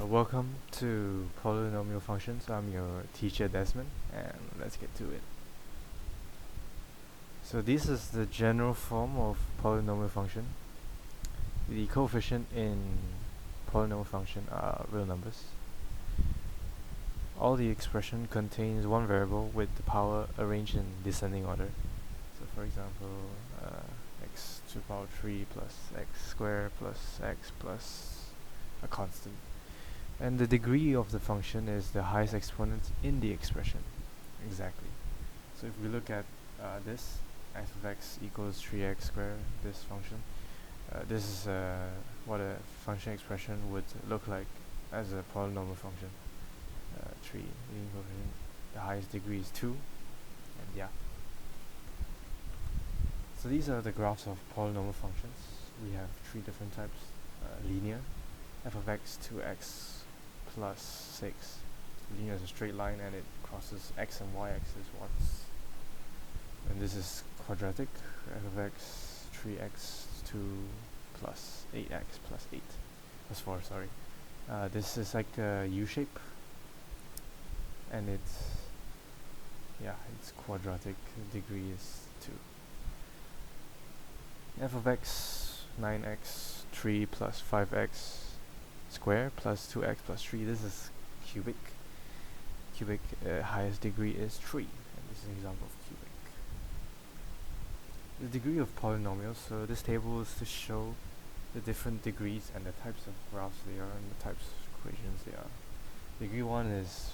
Welcome to Polynomial Functions. I'm your teacher Desmond, and let's get to it. So this is the general form of polynomial function. The coefficient in polynomial function are real numbers. All the expression contains one variable with the power arranged in descending order. So for example, x to the power 3 plus x squared plus x plus a constant. And the degree of the function is the highest exponent in the expression. Exactly. So if we look at this, f of x equals 3x squared, this function, this is what a function expression would look like as a polynomial function. 3, the highest degree is 2, and yeah. So these are the graphs of polynomial functions. We have 3 different types. Linear, f of x to x plus 6. Linear is a straight line and it crosses x and y axis once. And this is quadratic, f of x 3x 2 plus 8x plus 8 plus 4, sorry. This is like a U shape, and it's quadratic, degree is 2. F of x 9x 3 plus 5x square plus 2x plus 3. This is cubic. Cubic highest degree is 3, and this is an example of cubic. The degree of polynomials. So this table is to show the different degrees and the types of graphs they are and the types of equations they are. Degree 1 is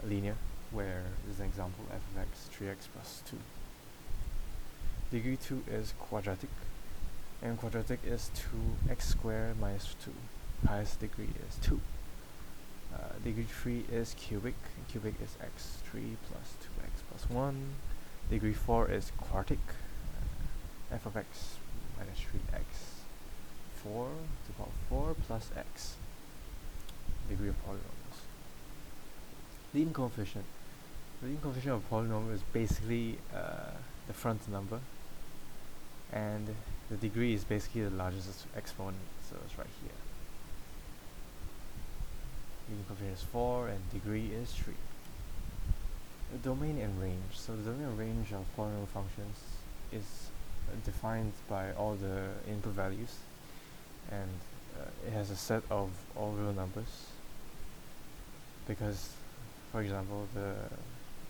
linear, where is an example f of x 3x plus 2. Degree 2 is quadratic, and quadratic is 2x squared minus 2. Highest degree is 2. Degree 3 is cubic. Cubic is x3 plus 2x plus 1. Degree 4 is quartic. F of x minus 3x 4 to the power 4 plus x. Degree of polynomials. Leading coefficient. The leading coefficient of polynomial is basically the front number, and the degree is basically the largest exponent, so it's right here. Leading coefficient is 4 and degree is 3. The domain and range. So the domain and range of polynomial functions is defined by all the input values, and it has a set of all real numbers, because for example the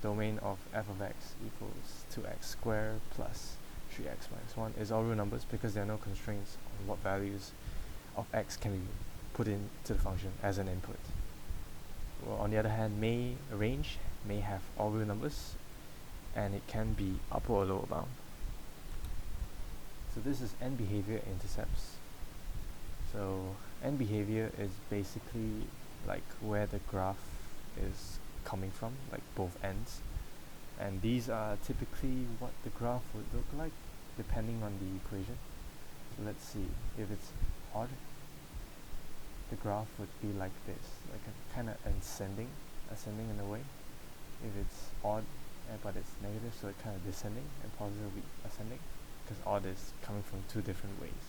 domain of f of x equals 2x squared plus 3x minus 1 is all real numbers because there are no constraints on what values of x can be put into the function as an input. Well, on the other hand, range may have all real numbers, and it can be upper or lower bound. So this is end behavior intercepts. So end behavior is basically like where the graph is coming from, like both ends, and these are typically what the graph would look like depending on the equation. So let's see, if it's odd, the graph would be like this, like a kind of ascending in a way. If it's odd but it's negative, so it's kind of descending, and positive will be ascending, because odd is coming from 2 different ways.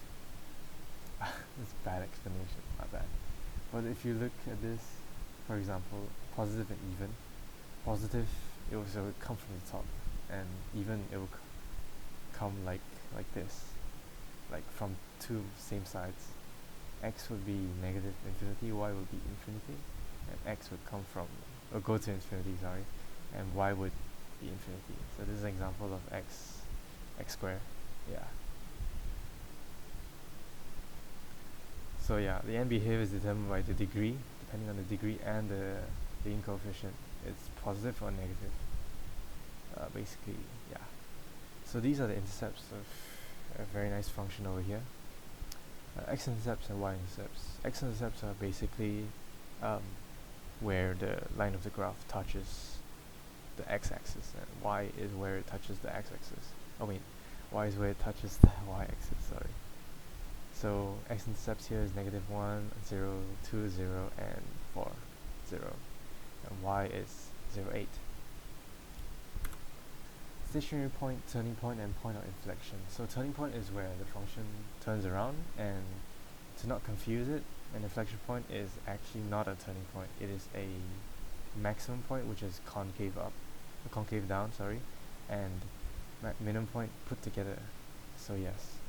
It's a bad explanation, not bad. But if you look at this, for example, positive and even, positive it will come from the top, and even it will come like this, like from 2 same sides. X would be negative infinity, y would be infinity, and x would come from, or go to infinity, sorry, and y would be infinity. So this is an example of x squared. Yeah. So yeah, the end behavior is determined by the degree. Depending on the degree and the leading coefficient, it's positive or negative. Basically, yeah. So these are the intercepts of a very nice function over here. X-intercepts and y-intercepts. X-intercepts are basically where the line of the graph touches the x-axis, and y is where it touches the x-axis. Y is where it touches the y-axis, sorry. So x-intercepts here is -1, 0, 2, 0, and 4, 0. And y is 0, 8. Stationary point, turning point, and point of inflection. So turning point is where the function turns around, and to not confuse it, An inflection point is actually not a turning point. It is a maximum point, which is concave down, sorry, and minimum point put together. So yes,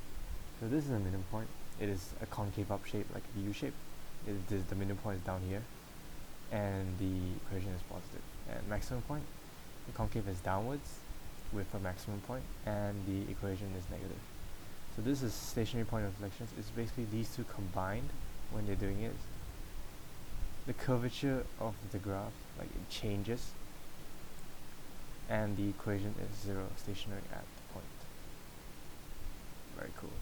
so this is a minimum point. It is a concave up shape, like a U shape. The minimum point is down here, and the equation is positive. And maximum point, the concave is downwards with a maximum point, and the equation is negative. So this is stationary point of inflections. It's basically these two combined. When they're doing it, the curvature of the graph, like, it changes, and the equation is 0, stationary at the point. Very cool.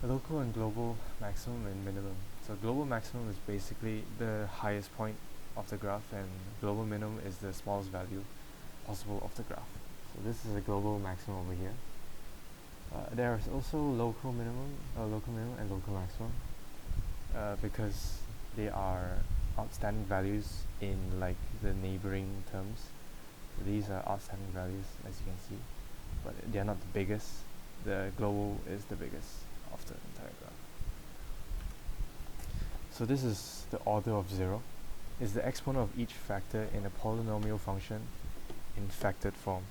The local and global maximum and minimum. So global maximum is basically the highest point of the graph, and global minimum is the smallest value possible of the graph. So this is a global maximum over here. There is also local minimum and local maximum, because they are outstanding values in, like, the neighboring terms. So these are outstanding values, as you can see, but they are not the biggest. The global is the biggest of the entire graph. So this is the order of 0. Is the exponent of each factor in a polynomial function in factored form.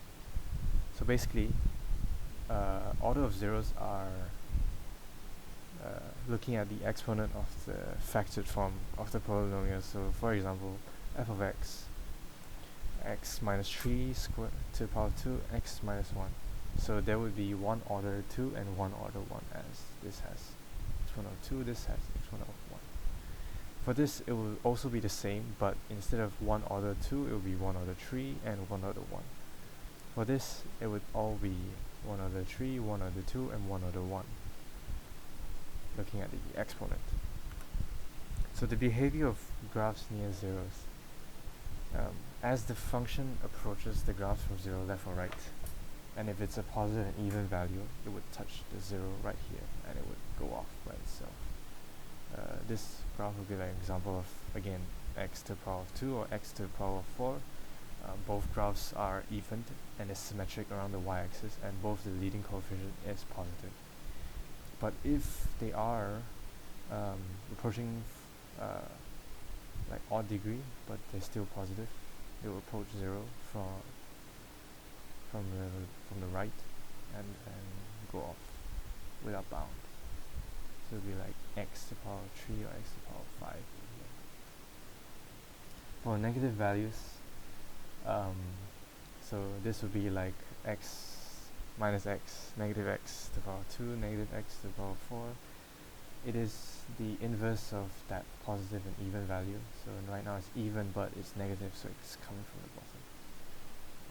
So basically, order of zeros are looking at the exponent of the factored form of the polynomial. So for example, f of x minus 3 squared to the power 2, x minus 1. So there would be 1 order 2 and 1 order 1, as this has exponent of 2, this has exponent of 1. For this, it will also be the same, but instead of 1 order 2, it will be 1 order 3 and 1 order 1. For this, it would all be 1 order 3, 1 order 2, and 1 order 1, looking at the exponent. So the behavior of graphs near zeros. As the function approaches the graphs from 0 left or right, and if it's a positive and even value, it would touch the 0 right here, and it would go off by itself. This graph would be like an example of, again, x to the power of 2 or x to the power of 4. Both graphs are evened and is symmetric around the y-axis, and both the leading coefficient is positive. But if they are approaching like odd degree, but they're still positive, they will approach 0 from the right and go off without bound. So it would be like x to the power of 3 or x to the power of 5 here. For negative values, so this would be like x minus x, negative x to the power 2, negative x to the power 4. It is the inverse of that positive and even value. So right now it's even, but it's negative, so it's coming from the bottom.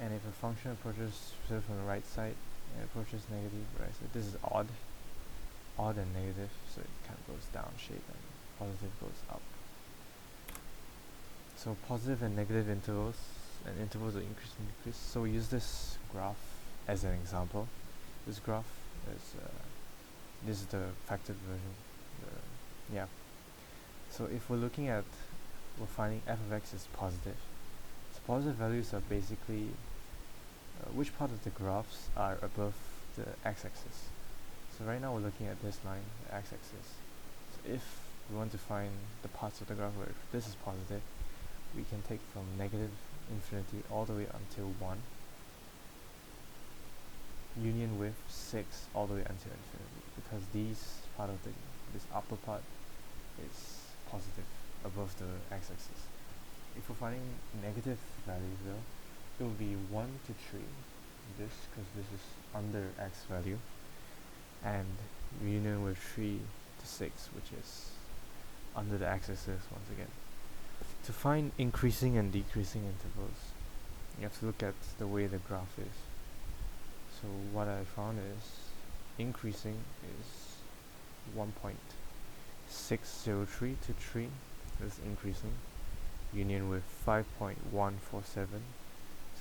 And if a function approaches from the right side and approaches negative, right, so this is odd and negative, so it kind of goes down shape, and positive goes up. So positive and negative intervals, and intervals are increase and decrease. So we use this graph as an example. This graph is this is the factored version. So if we're looking at, we're finding f of x is positive. So positive values are basically which part of the graphs are above the x-axis. So right now we're looking at this line, the x-axis. So if we want to find the parts of the graph where this is positive, we can take from negative infinity all the way until 1, union with 6 all the way until infinity, because this upper part is positive above the x-axis. If we're finding negative values though, it will be 1 to 3, this, because this is under x value, and union with 3 to 6, which is under the x-axis once again. To find increasing and decreasing intervals, you have to look at the way the graph is. So what I found is increasing is 1.603 to 3, this is increasing, union with 5.147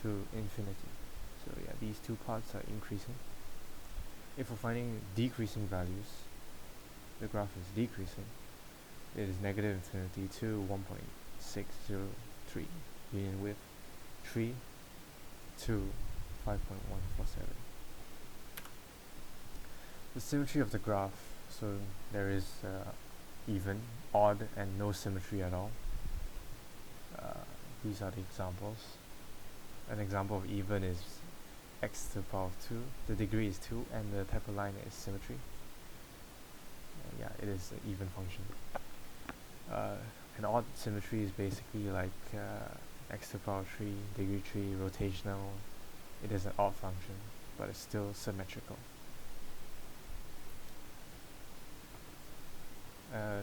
to infinity. So yeah, these two parts are increasing. If we're finding decreasing values, the graph is decreasing. It is negative infinity to 1.603, union with 3 to 5.147. The symmetry of the graph. So there is even, odd, and no symmetry at all. These are the examples. An example of even is x to the power of 2, the degree is 2, and the type of line is symmetry. Yeah, it is an even function. An odd symmetry is basically like x to the power of 3, degree 3, rotational. It is an odd function, but it's still symmetrical.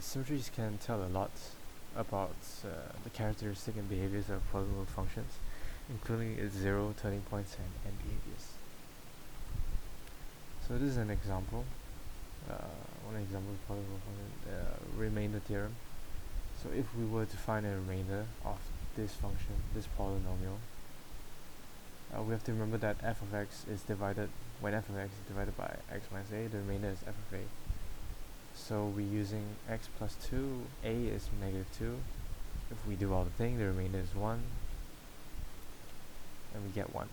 Symmetries can tell a lot about the characteristic and behaviors of polynomial functions, including its zero, turning points, and behaviors. So this is an example. One example of polynomial function, remainder theorem. So if we were to find a remainder of this function, this polynomial, we have to remember that f of x is divided, when f of x is divided by x minus a, the remainder is f of a. So we're using x plus 2, a is negative 2. If we do all the thing, the remainder is 1, and we get 1.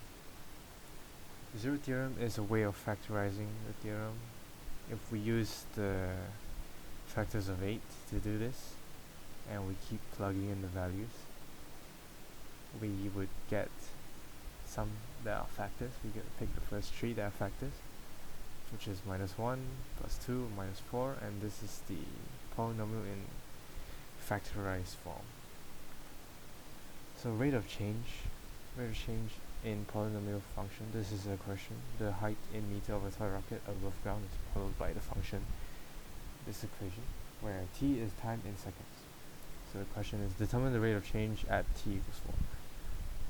The zero theorem is a way of factorizing the theorem. If we use the factors of 8 to do this, and we keep plugging in the values, we would get some that are factors. We get to pick the first 3 that are factors, which is minus 1, plus 2, minus 4, and this is the polynomial in factorized form. So rate of change in polynomial function, this is a question. The height in meter of a toy rocket above ground is followed by the function, this equation, where t is time in seconds. So the question is, determine the rate of change at t equals 4.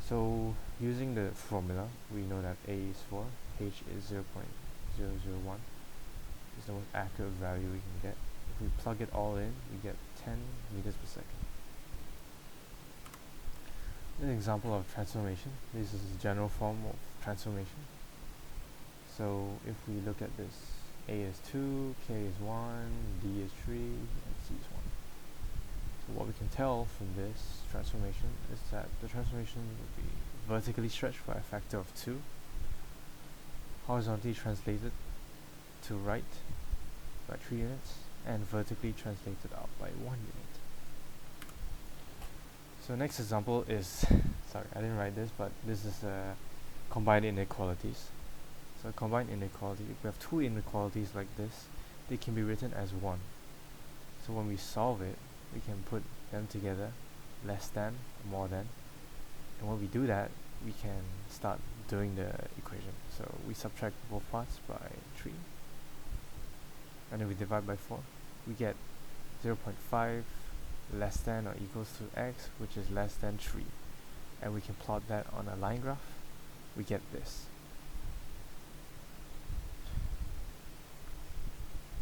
So using the formula, we know that a is 4, h is 0.001. It's the most accurate value we can get. If we plug it all in, we get 10 meters per second. An example of transformation. This is a general form of transformation. So if we look at this, a is 2, k is 1, d is 3, and c is 1. So what we can tell from this transformation is that the transformation will be vertically stretched by a factor of 2, horizontally translated to right by 3 units, and vertically translated out by 1 unit. So next example is, sorry, I didn't write this, but this is combined inequalities. So combined inequality, if we have 2 inequalities like this, they can be written as 1. So when we solve it, we can put them together, less than, more than, and when we do that, we can start doing the equation. So we subtract both parts by 3, and then we divide by 4. We get 0.5 less than or equals to x, which is less than 3. And we can plot that on a line graph. We get this.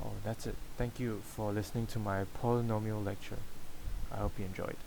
Oh, that's it. Thank you for listening to my polynomial lecture. I hope you enjoyed.